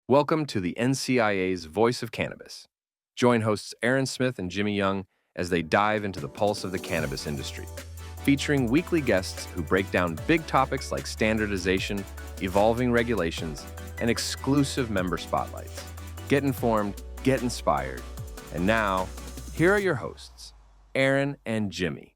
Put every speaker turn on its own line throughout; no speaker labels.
Welcome to the NCIA's Voice of Cannabis. Join hosts Aaron Smith and Jimmy Young as they dive into the pulse of the cannabis industry, featuring weekly guests who break down big topics like standardization, evolving regulations, and exclusive member spotlights. Get informed, get inspired. And now, here are your hosts, Aaron and Jimmy.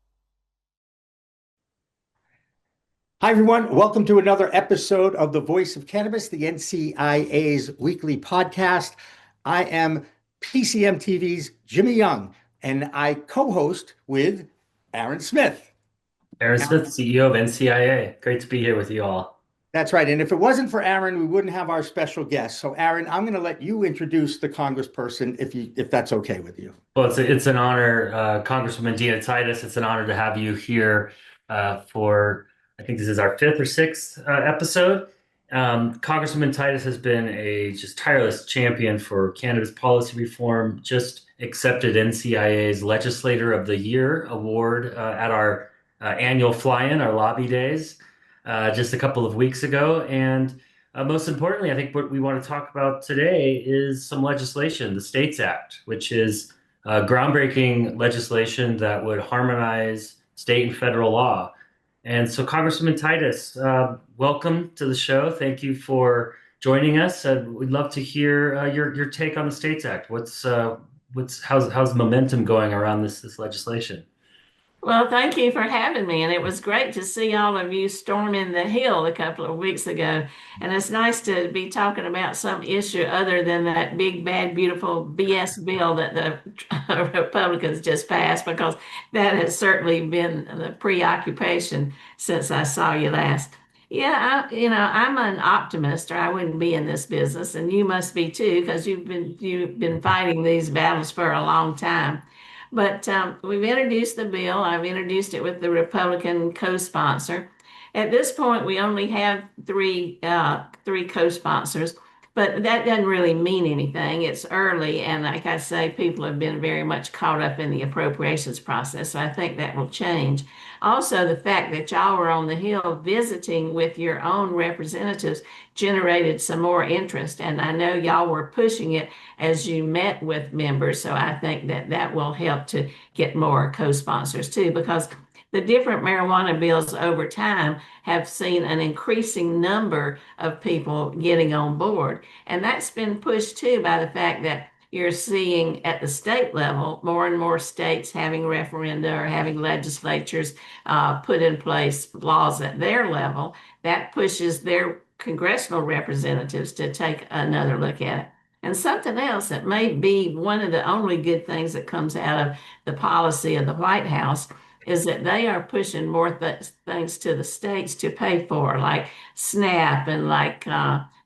Hi, everyone. Welcome to another episode of The Voice of Cannabis, the NCIA's weekly podcast. I am PCM TV's Jimmy Young, and I co-host with Aaron Smith.
Aaron Smith, CEO of NCIA. Great to be here with you all.
That's right. And if it wasn't for Aaron, we wouldn't have our special guest. So, Aaron, I'm going to let you introduce the congressperson, if that's okay with you.
Well, it's an honor, Congresswoman Dina Titus. It's an honor to have you here for, I think this is our fifth or sixth episode. Congresswoman Titus has been a just tireless champion for cannabis policy reform, just accepted NCIA's Legislator of the Year award at our annual fly-in, our lobby days, just a couple of weeks ago. And most importantly, I think what we want to talk about today is some legislation, the States Act, which is groundbreaking legislation that would harmonize state and federal law. And so, Congresswoman Titus, welcome to the show. Thank you for joining us. We'd love to hear your take on the States Act. How's momentum going around this legislation?
Well, thank you for having me. And it was great to see all of you storming the Hill a couple of weeks ago. And it's nice to be talking about some issue other than that big, bad, beautiful BS bill that the Republicans just passed, because that has certainly been the preoccupation since I saw you last. Yeah, I'm an optimist, or I wouldn't be in this business, and you must be too, because you've been fighting these battles for a long time. But we've introduced the bill. I've introduced it with the Republican co-sponsor. At this point, we only have three co-sponsors, but that doesn't really mean anything. It's early, and like I say, people have been very much caught up in the appropriations process, so I think that will change. Also, the fact that y'all were on the Hill visiting with your own representatives generated some more interest, and I know y'all were pushing it as you met with members, so I think that will help to get more co-sponsors too, because the different marijuana bills over time have seen an increasing number of people getting on board. And that's been pushed too by the fact that you're seeing at the state level more and more states having referenda or having legislatures put in place laws at their level. That pushes their congressional representatives to take another look at it. And something else that may be one of the only good things that comes out of the policy of the White House is that they are pushing more things to the states to pay for, like SNAP and like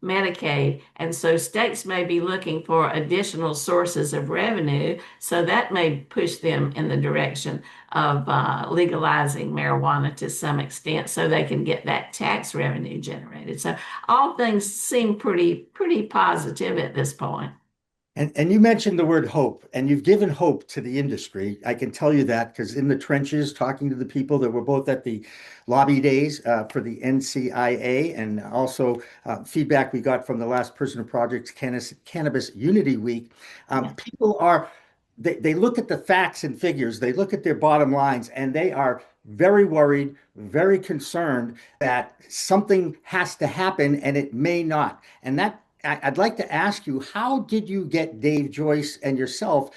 Medicaid. And so states may be looking for additional sources of revenue. So that may push them in the direction of legalizing marijuana to some extent so they can get that tax revenue generated. So all things seem pretty positive at this point.
And you mentioned the word hope, and you've given hope to the industry. I can tell you that because in the trenches, talking to the people that were both at the lobby days for the NCIA, and also feedback we got from the last person of Project Cannabis Unity Week, people they look at the facts and figures, they look at their bottom lines, and they are very worried, very concerned that something has to happen and it may not. And I'd like to ask you, how did you get Dave Joyce and yourself,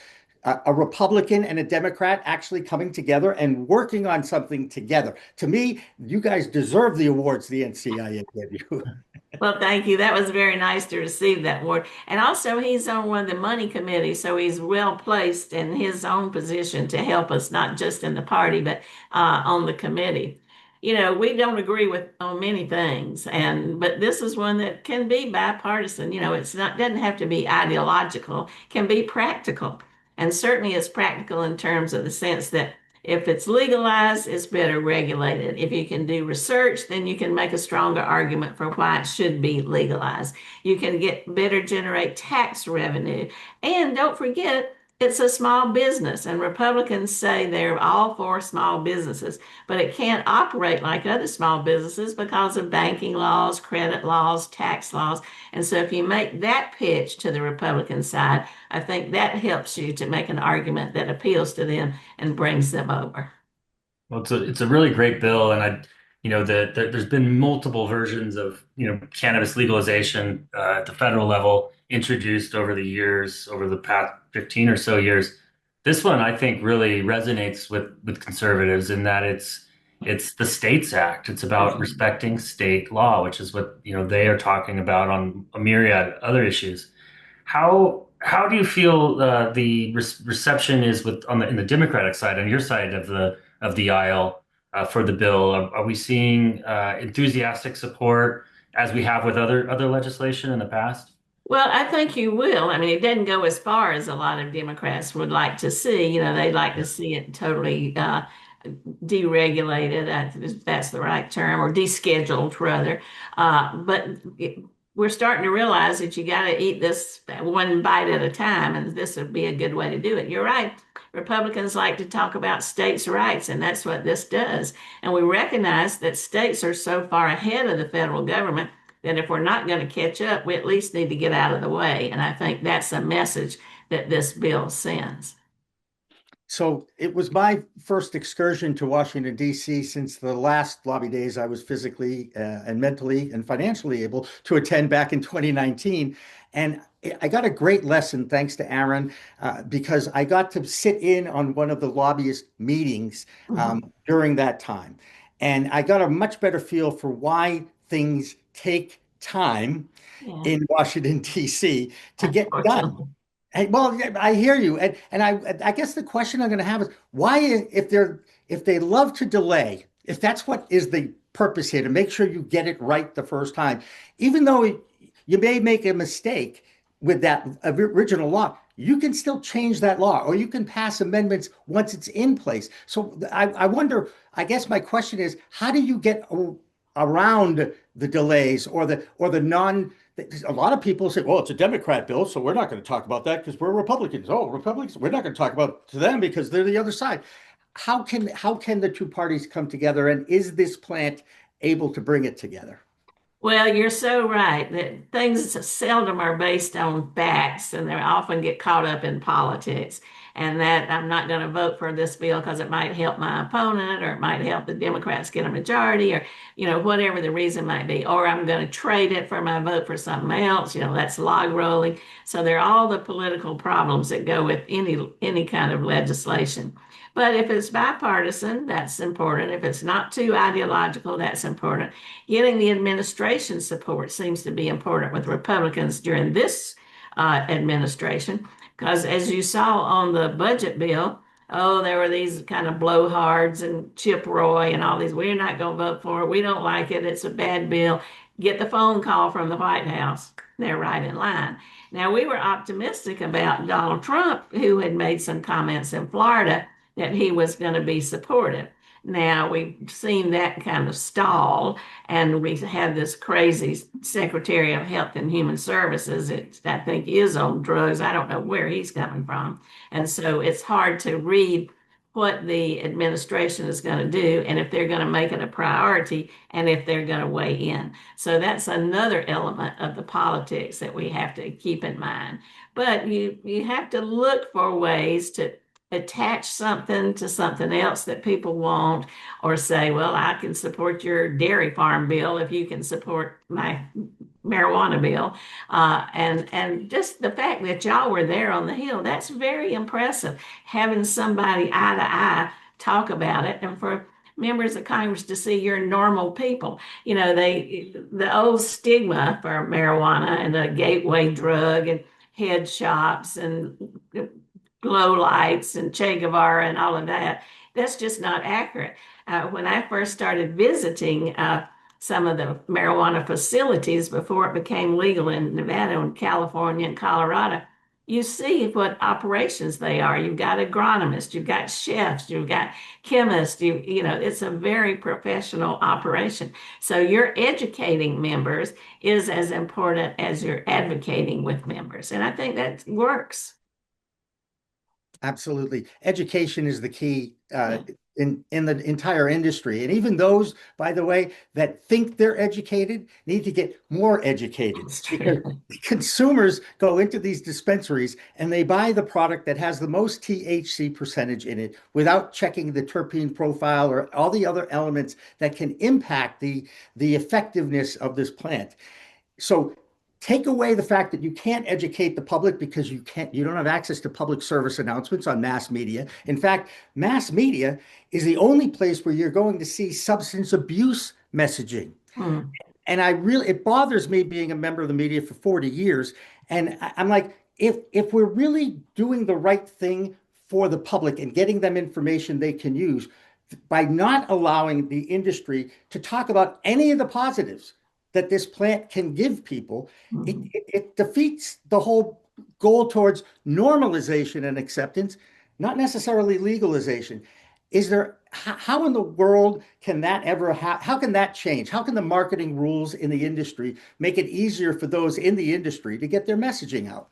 a Republican and a Democrat, actually coming together and working on something together? To me, you guys deserve the awards the NCIA gave you.
Well, thank you. That was very nice to receive that award. And also, he's on one of the money committees, so he's well placed in his own position to help us, not just in the party, but on the committee. We don't agree on many things, but this is one that can be bipartisan. Doesn't have to be ideological, can be practical. And certainly it's practical in terms of the sense that if it's legalized, it's better regulated. If you can do research, then you can make a stronger argument for why it should be legalized. You can better generate tax revenue. And don't forget, it's a small business, and Republicans say they're all for small businesses, but it can't operate like other small businesses because of banking laws, credit laws, tax laws. And so if you make that pitch to the Republican side, I think that helps you to make an argument that appeals to them and brings them over.
Well, it's a really great bill, and there's been multiple versions of cannabis legalization at the federal level introduced over the years, over the past 15 or so years. This one, I think, really resonates with conservatives in that it's the States Act. It's about respecting state law, which is what they are talking about on a myriad of other issues. How do you feel the reception is in the Democratic side, on your side of the aisle for the bill? Are we seeing enthusiastic support as we have with other legislation in the past?
Well, I think you will. I mean, it doesn't go as far as a lot of Democrats would like to see. They'd like to see it totally deregulated, if that's the right term, or descheduled rather. But we're starting to realize that you got to eat this one bite at a time, and this would be a good way to do it. You're right. Republicans like to talk about states' rights, and that's what this does. And we recognize that states are so far ahead of the federal government that if we're not going to catch up, we at least need to get out of the way. And I think that's a message that this bill sends.
So it was my first excursion to Washington, D.C. since the last lobby days I was physically and mentally and financially able to attend back in 2019. And I got a great lesson, thanks to Aaron, because I got to sit in on one of the lobbyist meetings during that time. And I got a much better feel for why things take time in Washington, D.C. to get done. Hey, well, I hear you, and I guess the question I'm going to have is why, if they love to delay, if that's what is the purpose here, to make sure you get it right the first time, even though you may make a mistake with that original law, you can still change that law, or you can pass amendments once it's in place. So I wonder. I guess my question is, how do you get around the delays or the non? A lot of people say, well, it's a Democrat bill, so we're not going to talk about that because we're Republicans. Oh, Republicans, we're not going to talk about to them because they're the other side. How can the two parties come together, and is this plant able to bring it together?
Well, you're so right that things seldom are based on facts, and they often get caught up in politics. And that I'm not going to vote for this bill because it might help my opponent, or it might help the Democrats get a majority, or whatever the reason might be. Or I'm going to trade it for my vote for something else. That's log rolling. So there are all the political problems that go with any kind of legislation. But if it's bipartisan, that's important. If it's not too ideological, that's important. Getting the administration support seems to be important with Republicans during this administration, because as you saw on the budget bill, there were these kind of blowhards and Chip Roy and all these, we're not going to vote for it. We don't like it. It's a bad bill. Get the phone call from the White House. They're right in line. Now, we were optimistic about Donald Trump, who had made some comments in Florida that he was going to be supportive. Now, we've seen that kind of stall, and we have this crazy Secretary of Health and Human Services that I think is on drugs. I don't know where he's coming from. And so it's hard to read what the administration is going to do, and if they're going to make it a priority, and if they're going to weigh in. So that's another element of the politics that we have to keep in mind. But you have to look for ways to attach something to something else that people want, or say, well, I can support your dairy farm bill if you can support my marijuana bill. And just the fact that y'all were there on the Hill, that's very impressive. Having somebody eye to eye talk about it, and for members of Congress to see you're normal people. The old stigma for marijuana and a gateway drug and head shops and glow lights and Che Guevara and all of that, that's just not accurate. When I first started visiting some of the marijuana facilities before it became legal in Nevada and California and Colorado, you see what operations they are. You've got agronomists, you've got chefs, you've got chemists, it's a very professional operation. So your educating members is as important as your advocating with members. And I think that works.
Absolutely. Education is the key in the entire industry. And even those, by the way, that think they're educated need to get more educated
That's
because
true.
consumers go into these dispensaries and they buy the product that has the most THC percentage in it without checking the terpene profile or all the other elements that can impact the effectiveness of this plant. So take away the fact that you can't educate the public because you don't have access to public service announcements on mass media. In fact, mass media is the only place where you're going to see substance abuse messaging.
Hmm.
And it bothers me being a member of the media for 40 years. And I'm like, if we're really doing the right thing for the public and getting them information they can use, by not allowing the industry to talk about any of the positives that this plant can give people, it defeats the whole goal towards normalization and acceptance, not necessarily legalization. How in the world can that ever happen? How can that change? How can the marketing rules in the industry make it easier for those in the industry to get their messaging out?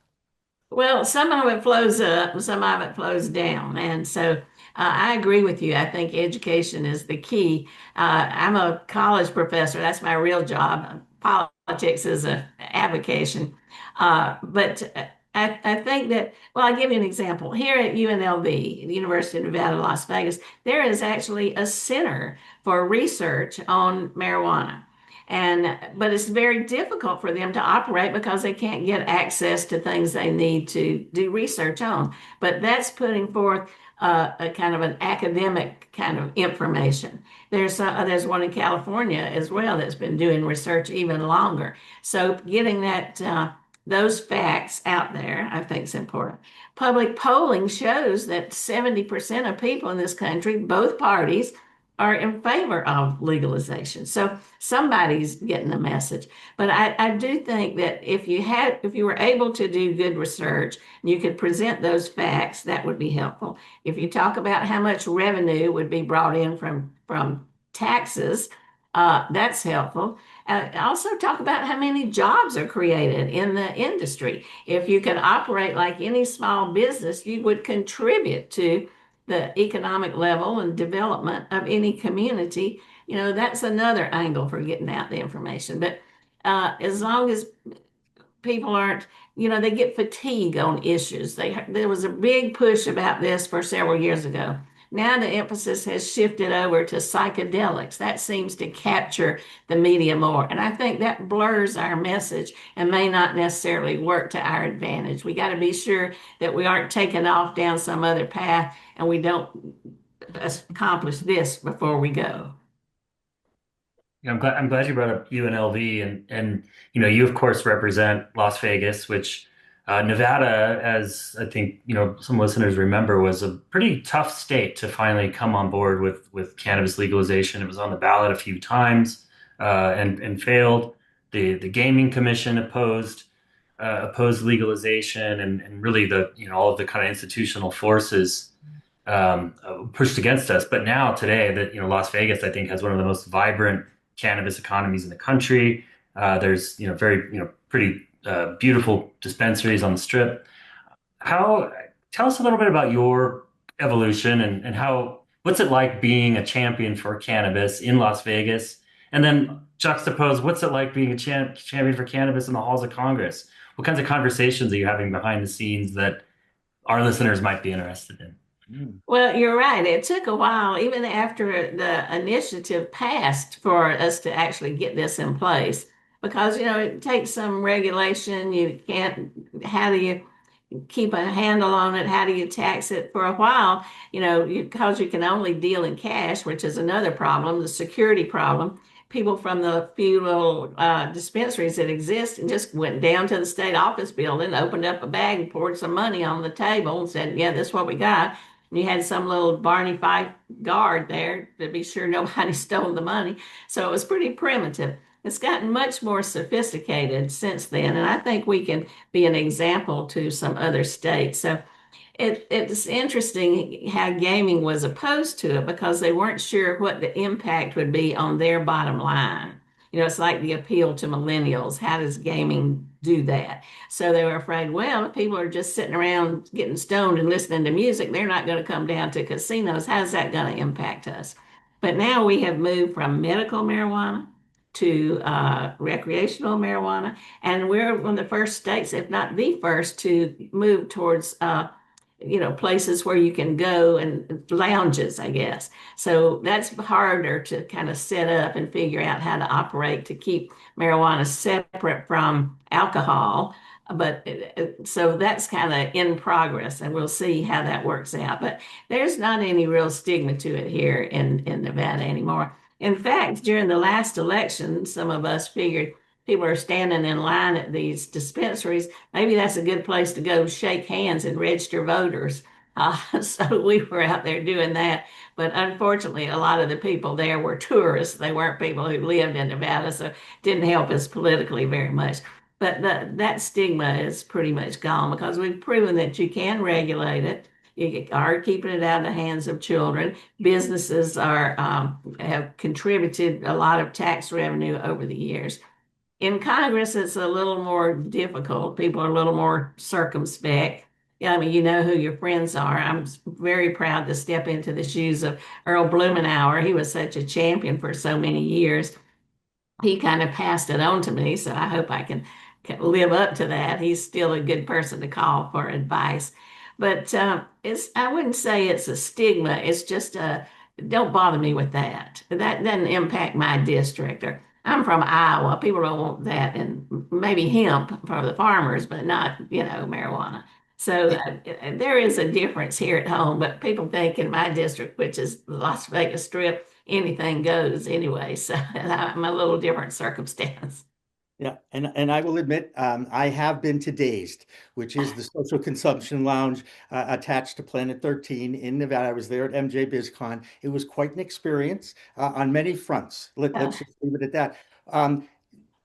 Well, some of it flows up, and some of it flows down. And so I agree with you. I think education is the key. I'm a college professor. That's my real job. Politics is a avocation. But I think that, well, I'll give you an example. Here at UNLV, the University of Nevada, Las Vegas, there is actually a center for research on marijuana. But it's very difficult for them to operate because they can't get access to things they need to do research on. But that's putting forth a kind of an academic kind of information. There's one in California as well that's been doing research even longer. So getting those facts out there, I think is important. Public polling shows that 70% of people in this country, both parties, are in favor of legalization. So somebody's getting the message. But I do think that if you were able to do good research, you could present those facts, that would be helpful. If you talk about how much revenue would be brought in from taxes, that's helpful. Also talk about how many jobs are created in the industry. If you could operate like any small business, you would contribute to the economic level and development of any community. That's another angle for getting out the information. But as long as people aren't, they get fatigue on issues. There was a big push about this for several years ago. Now the emphasis has shifted over to psychedelics. That seems to capture the media more. And I think that blurs our message and may not necessarily work to our advantage. We got to be sure that we aren't taking off down some other path and we don't accomplish this before we go.
Yeah, I'm glad you brought up UNLV and you of course represent Las Vegas, which Nevada, as I think some listeners remember, was a pretty tough state to finally come on board with cannabis legalization. It was on the ballot a few times and failed. The Gaming Commission opposed legalization, and really all of the kind of institutional forces pushed against us. But now today, that Las Vegas, I think, has one of the most vibrant cannabis economies in the country. There's very pretty beautiful dispensaries on the strip. Tell us a little bit about your evolution and what's it like being a champion for cannabis in Las Vegas, and then juxtapose what's it like being a champion for cannabis in the halls of Congress. What kinds of conversations are you having behind the scenes that our listeners might be interested in?
Well, you're right. It took a while, even after the initiative passed, for us to actually get this in place because, it takes some regulation. How do you keep a handle on it? How do you tax it? For a while, because you can only deal in cash, which is another problem, the security problem. People from the few little dispensaries that exist and just went down to the state office building, opened up a bag and poured some money on the table and said, yeah, this is what we got. And you had some little Barney Fife guard there to be sure nobody stole the money. So it was pretty primitive. It's gotten much more sophisticated since then. And I think we can be an example to some other states. So it's interesting how gaming was opposed to it because they weren't sure what the impact would be on their bottom line. It's like the appeal to millennials. How does gaming do that? So they were afraid, well, if people are just sitting around getting stoned and listening to music, they're not going to come down to casinos. How's that going to impact us? But now we have moved from medical marijuana to recreational marijuana, and we're one of the first states, if not the first, to move towards places where you can go and lounges, I guess. So that's harder to kind of set up and figure out how to operate to keep marijuana separate from alcohol. But so that's kind of in progress, and we'll see how that works out. But there's not any real stigma to it here in Nevada anymore. In fact, during the last election, some of us figured people are standing in line at these dispensaries. Maybe that's a good place to go shake hands and register voters. So we were out there doing that. But unfortunately, a lot of the people there were tourists. They weren't people who lived in Nevada, so it didn't help us politically very much. But that stigma is pretty much gone because we've proven that you can regulate it. You are keeping it out of the hands of children. Businesses have contributed a lot of tax revenue over the years. In Congress, it's a little more difficult. People are a little more circumspect. Yeah, I mean, you know who your friends are. I'm very proud to step into the shoes of Earl Blumenauer. He was such a champion for so many years. He kind of passed it on to me, so I hope I can live up to that. He's still a good person to call for advice. But I wouldn't say it's a stigma. It's just don't bother me with that. That doesn't impact my district. Or I'm from Iowa. People don't want that, and maybe hemp for the farmers, but not, marijuana. So there is a difference here at home, but people think in my district, which is the Las Vegas Strip, anything goes anyway. So I'm a little different circumstance.
Yeah, and I will admit, I have been to Dazed, which is the social consumption lounge attached to Planet 13 in Nevada. I was there at MJ BizCon. It was quite an experience on many fronts. Let's just leave it at that.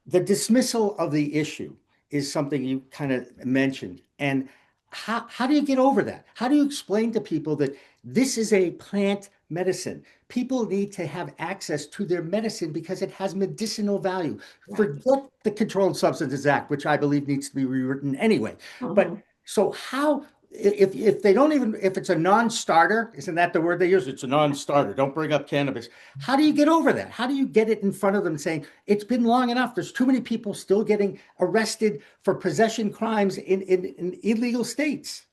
The dismissal of the issue is something you kind of mentioned. And how do you get over that? How do you explain to people that this is a plant medicine? People need to have access to their medicine because it has medicinal value. Forget the Controlled Substances Act, which I believe needs to be rewritten anyway. But so how, if they don't even, if it's a non-starter, isn't that the word they use? It's a non-starter. Don't bring up cannabis. How do you get over that? How do you get it in front of them saying it's been long enough? There's too many people still getting arrested for possession crimes in illegal states.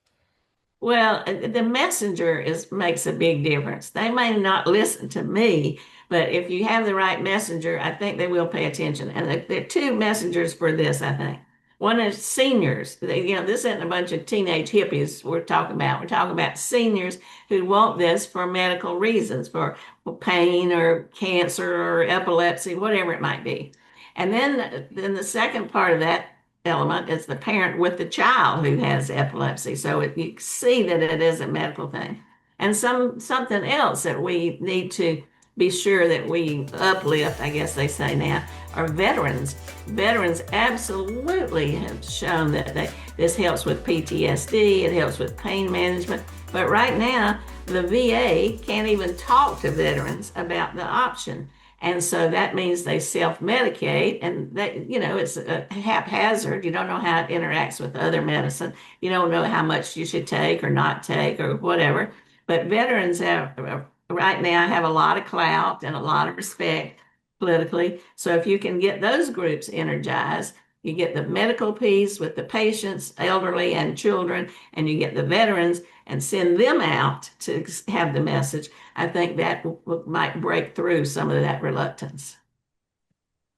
Well, the messenger makes a big difference. They may not listen to me, but if you have the right messenger, I think they will pay attention. And there are two messengers for this, I think. One is seniors. This isn't a bunch of teenage hippies we're talking about. We're talking about seniors who want this for medical reasons, for pain or cancer or epilepsy, whatever it might be. And then the second part of that element is the parent with the child who has epilepsy. So you see that it is a medical thing. And something else that we need to be sure that we uplift, I guess they say now, are veterans. Veterans absolutely have shown that this helps with PTSD, it helps with pain management. But right now, the VA can't even talk to veterans about the option. And so that means they self-medicate, and that, it's a haphazard. You don't know how it interacts with other medicine. You don't know how much you should take or not take or whatever. But veterans right now have a lot of clout and a lot of respect politically. So if you can get those groups energized, you get the medical piece with the patients, elderly and children, and you get the veterans and send them out to have the message. I think that might break through some of that reluctance.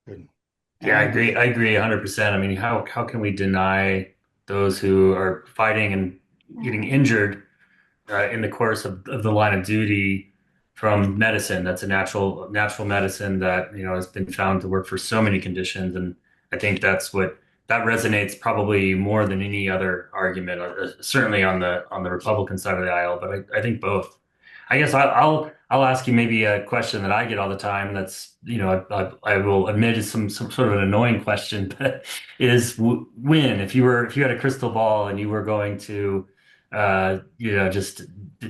Good.
Yeah, I agree. I agree 100%. I mean, how can we deny those who are fighting and getting injured in the course of the line of duty from medicine? That's a natural medicine that, has been found to work for so many conditions. And I think that resonates probably more than any other argument, certainly on the Republican side of the aisle. But I think both. I guess I'll ask you maybe a question that I get all the time. That's, I will admit is some sort of an annoying question, but is when, if you had a crystal ball and you were going to, just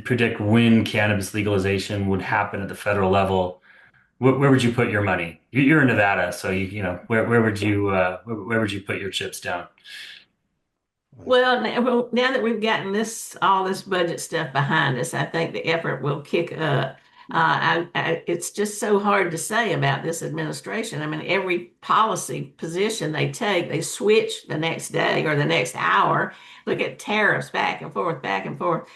predict when cannabis legalization would happen at the federal level, where would you put your money? You're in Nevada, so where would you put your chips down?
Well, now that we've gotten all this budget stuff behind us, I think the effort will kick up. It's just so hard to say about this administration. I mean, every policy position they take, they switch the next day or the next hour. Look at tariffs back and forth, back and forth.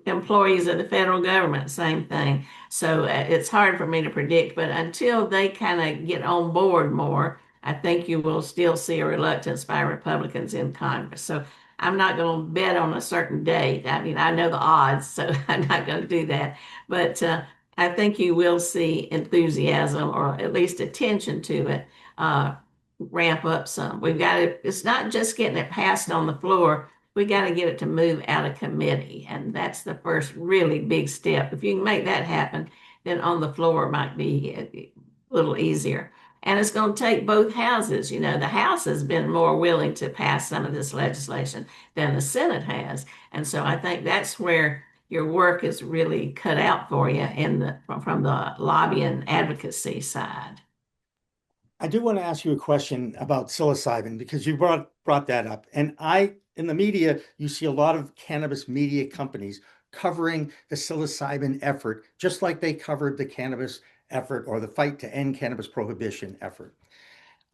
Employees of the federal government, same thing. So it's hard for me to predict, but until they kind of get on board more, I think you will still see a reluctance by Republicans in Congress. So I'm not going to bet on a certain date. I mean, I know the odds, so I'm not going to do that. But I think you will see enthusiasm or at least attention to it ramp up some. We've got to, it's not just getting it passed on the floor. We got to get it to move out of committee. And that's the first really big step. If you can make that happen, then on the floor it might be a little easier. And it's going to take both houses. You know, the House has been more willing to pass some of this legislation than the Senate has. And so I think that's where your work is really cut out for you from the lobby and advocacy side.
I do want to ask you a question about psilocybin because you brought that up. And in the media, you see a lot of cannabis media companies covering the psilocybin effort, just like they covered the cannabis effort or the fight to end cannabis prohibition effort.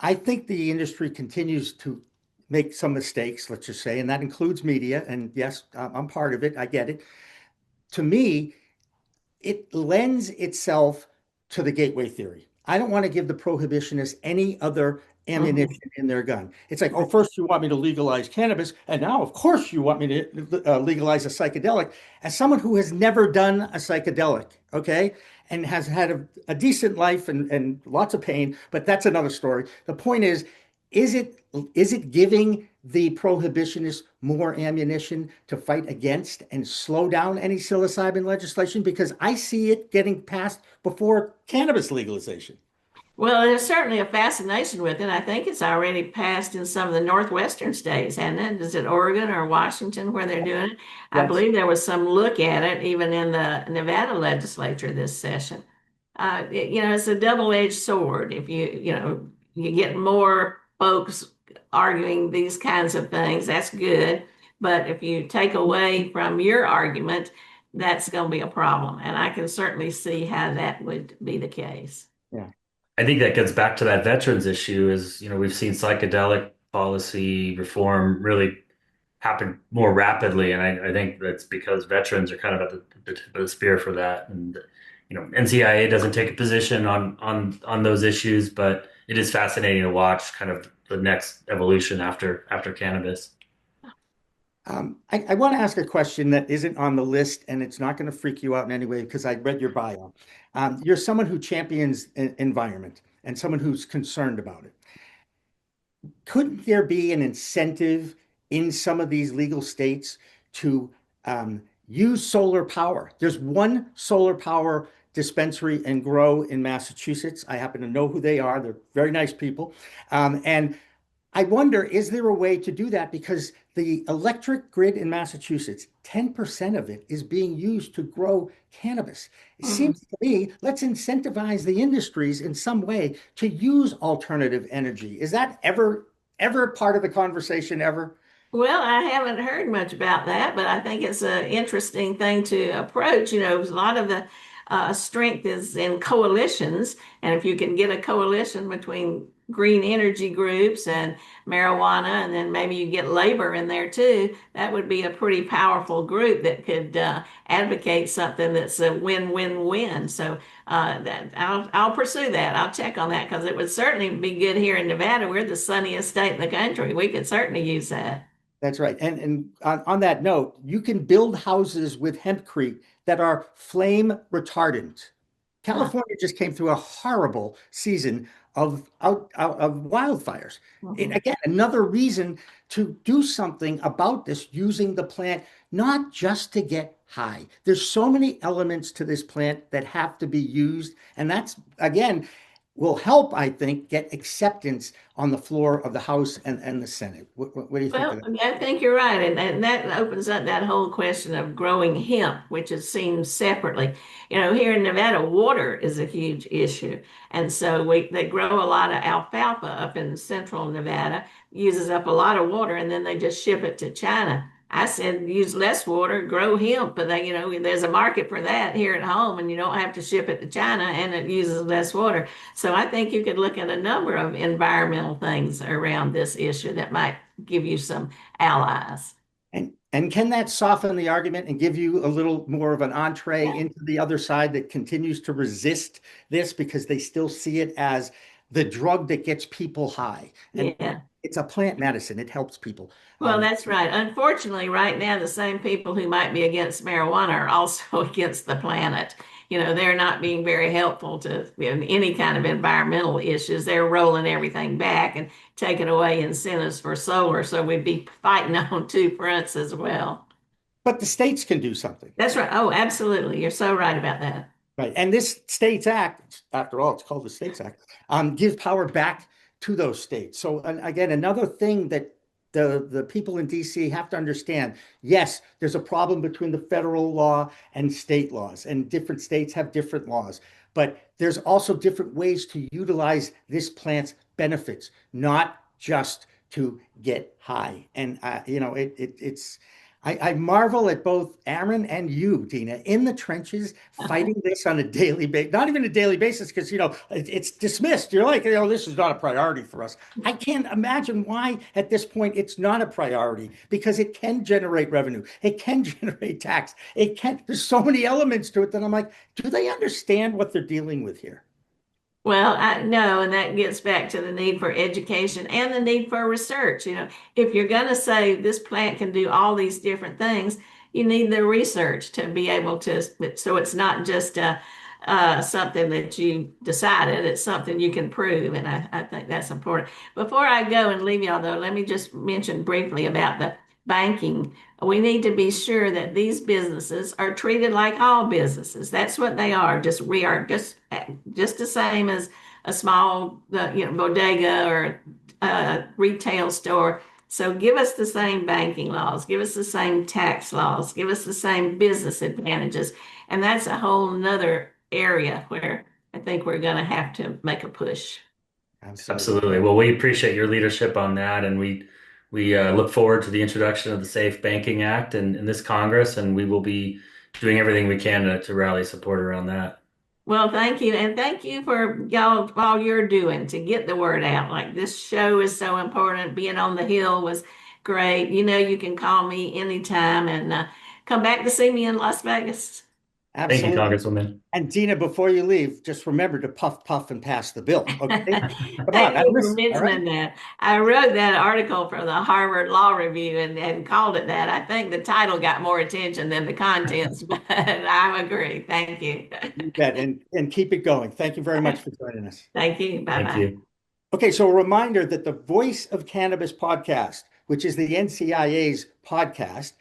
I think the industry continues to make some mistakes, let's just say, and that includes media. And yes, I'm part of it. I get it. To me, it lends itself to the gateway theory. I don't want to give the prohibitionists any other ammunition in their gun. It's like, oh, first you want me to legalize cannabis, and now, of course, you want me to legalize a psychedelic. As someone who has never done a psychedelic, okay, and has had a decent life and lots of pain, but that's another story. The point is it giving the prohibitionists more ammunition to fight against and slow down any psilocybin legislation? Because I see it getting passed before cannabis legalization.
Well, there's certainly a fascination with it. I think it's already passed in some of the northwestern states, hasn't it? Is it Oregon or Washington where they're doing it? I believe there was some look at it even in the Nevada legislature this session. It's a double-edged sword. If you get more folks arguing these kinds of things, that's good. But if you take away from your argument, that's going to be a problem. And I can certainly see how that would be the case.
Yeah.
I think that gets back to that veterans issue is, we've seen psychedelic policy reform really happen more rapidly. And I think that's because veterans are kind of at the tip of the spear for that. And, NCIA doesn't take a position on those issues, but it is fascinating to watch kind of the next evolution after cannabis.
I want to ask a question that isn't on the list, and it's not going to freak you out in any way because I read your bio. You're someone who champions environment and someone who's concerned about it. Couldn't there be an incentive in some of these legal states to use solar power? There's one solar power dispensary and grow in Massachusetts. I happen to know who they are. They're very nice people. And I wonder, is there a way to do that? Because the electric grid in Massachusetts, 10% of it is being used to grow cannabis. It seems to me, let's incentivize the industries in some way to use alternative energy. Is that ever part of the conversation ever?
Well, I haven't heard much about that, but I think it's an interesting thing to approach. A lot of the strength is in coalitions. And if you can get a coalition between green energy groups and marijuana, and then maybe you get labor in there too, that would be a pretty powerful group that could advocate something that's a win-win-win. So I'll pursue that. I'll check on that because it would certainly be good here in Nevada. We're the sunniest state in the country. We could certainly use that.
That's right. And on that note, you can build houses with hempcrete that are flame retardant. California just came through a horrible season of wildfires. Again, another reason to do something about this using the plant, not just to get high. There's so many elements to this plant that have to be used. And that's, again, will help, I think, get acceptance on the floor of the House and the Senate. What do you think
Well,
of that?
I think you're right. And that opens up that whole question of growing hemp, which is seen separately. Here in Nevada, water is a huge issue. And so they grow a lot of alfalfa up in central Nevada, uses up a lot of water, and then they just ship it to China. I said, use less water, grow hemp, but there's a market for that here at home, and you don't have to ship it to China, and it uses less water. So I think you could look at a number of environmental things around this issue that might give you some allies.
And can that soften the argument and give you a little more of an entree
Yeah.
into the other side that continues to resist this because they still see it as the drug that gets people high? And
Yeah.
it's a plant medicine. It helps people.
Well, that's right. Unfortunately, right now, the same people who might be against marijuana are also against the planet. They're not being very helpful to any kind of environmental issues. They're rolling everything back and taking away incentives for solar. So we'd be fighting on two fronts as well.
But the states can do something.
That's right. Oh, absolutely. You're so right about that.
Right. And this States Act, after all, it's called the States Act, gives power back to those states. So again, another thing that the people in DC have to understand, yes, there's a problem between the federal law and state laws, and different states have different laws. But there's also different ways to utilize this plant's benefits, not just to get high. And it's I marvel at both Aaron and you, Dina, in the trenches, fighting this on a daily basis, not even a daily basis, because, it's dismissed. You're like, this is not a priority for us. I can't imagine why at this point it's not a priority, because it can generate revenue. It can generate tax. There's so many elements to it that I'm like, do they understand what they're dealing with here?
Well, I know, and that gets back to the need for education and the need for research. If you're going to say this plant can do all these different things, you need the research to be able to, so it's not just something that you decided, it's something you can prove. And I think that's important. Before I go and leave y'all, though, let me just mention briefly about the banking. We need to be sure that these businesses are treated like all businesses. That's what they are. We are just the same as a small, bodega or retail store. So give us the same banking laws, give us the same tax laws, give us the same business advantages. And that's a whole nother area where I think we're going to have to make a push.
Absolutely. Well, we appreciate your leadership on that, and we look forward to the introduction of the Safe Banking Act in this Congress, and we will be doing everything we can to rally support around that.
Well, thank you. And thank you for y'all, all you're doing to get the word out. Like, this show is so important. Being on the Hill was great. You can call me anytime, and come back to see me in Las Vegas.
Absolutely.
Thank you, Congresswoman.
And Dina, before you leave, just remember to puff and pass the bill. Okay. Come on.
Thank you for mentioning
All right.
that. I wrote that article for the Harvard Law Review and called it that. I think the title got more attention than the contents, but I agree. Thank you.
You bet. And keep it going. Thank you very much for joining us.
Thank you. Bye-bye.
Thank you.
Okay, so a reminder that the Voice of Cannabis podcast, which is the NCIA's podcast,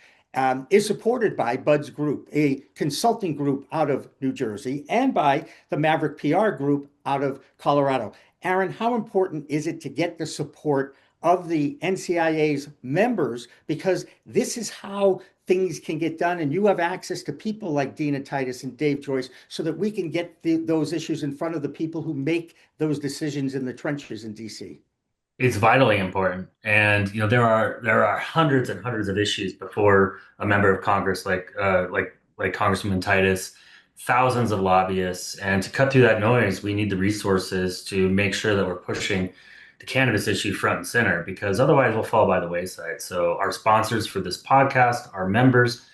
is supported by Buds Group, a consulting group out of New Jersey, and by the Maverick PR Group out of Colorado. Aaron, how important is it to get the support of the NCIA's members? Because this is how things can get done, and you have access to people like Dina Titus and Dave Joyce so that we can get those issues in front of the people who make those decisions in the trenches in DC.
It's vitally important, and there are hundreds and hundreds of issues before a member of Congress like Congresswoman Titus, thousands of lobbyists, and to cut through that noise, we need the resources to make sure that we're pushing the cannabis issue front and center, because otherwise we'll fall by the wayside. So our sponsors for this podcast, our members,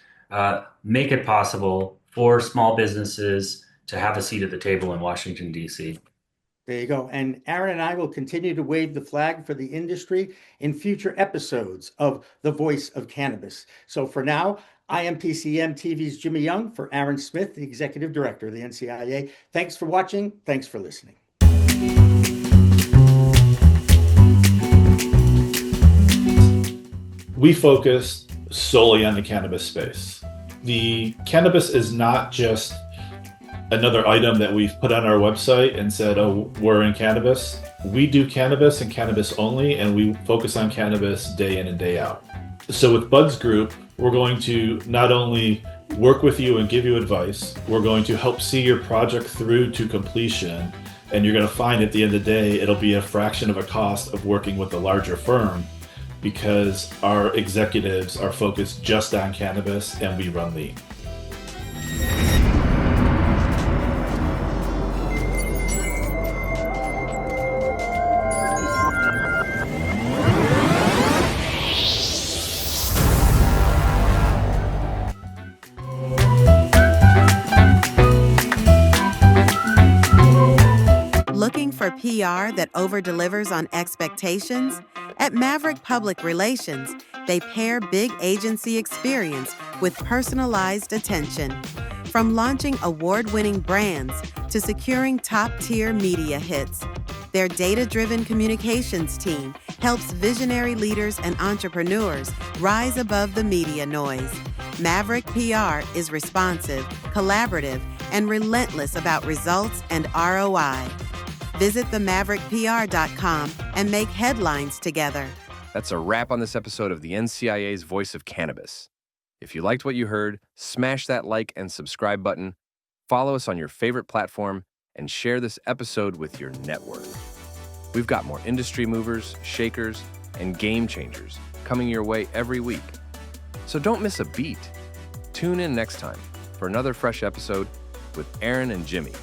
make it possible for small businesses to have a seat at the table in Washington, D.C.
There you go. And Aaron and I will continue to wave the flag for the industry in future episodes of The Voice of Cannabis. So for now, I am PCM TV's Jimmy Young for Aaron Smith, the Executive Director of the NCIA. Thanks for watching. Thanks for listening.
We focus solely on the cannabis space. The cannabis is not just another item that we've put on our website and said, oh, we're in cannabis. We do cannabis and cannabis only, and we focus on cannabis day in and day out. So with Buds Group, we're going to not only work with you and give you advice, we're going to help see your project through to completion. And you're going to find at the end of the day, it'll be a fraction of a cost of working with a larger firm, because our executives are focused just on cannabis and we run lean.
Looking for PR that over-delivers on expectations? At Maverick Public Relations, they pair big agency experience with personalized attention. From launching award-winning brands to securing top-tier media hits, their data-driven communications team helps visionary leaders and entrepreneurs rise above the media noise. Maverick PR is responsive, collaborative, and relentless about results and ROI. Visit themaverickpr.com and make headlines together.
That's a wrap on this episode of the NCIA's Voice of Cannabis. If you liked what you heard, smash that like and subscribe button, follow us on your favorite platform, and share this episode with your network. We've got more industry movers, shakers, and game changers coming your way every week. So don't miss a beat. Tune in next time for another fresh episode with Aaron and Jimmy.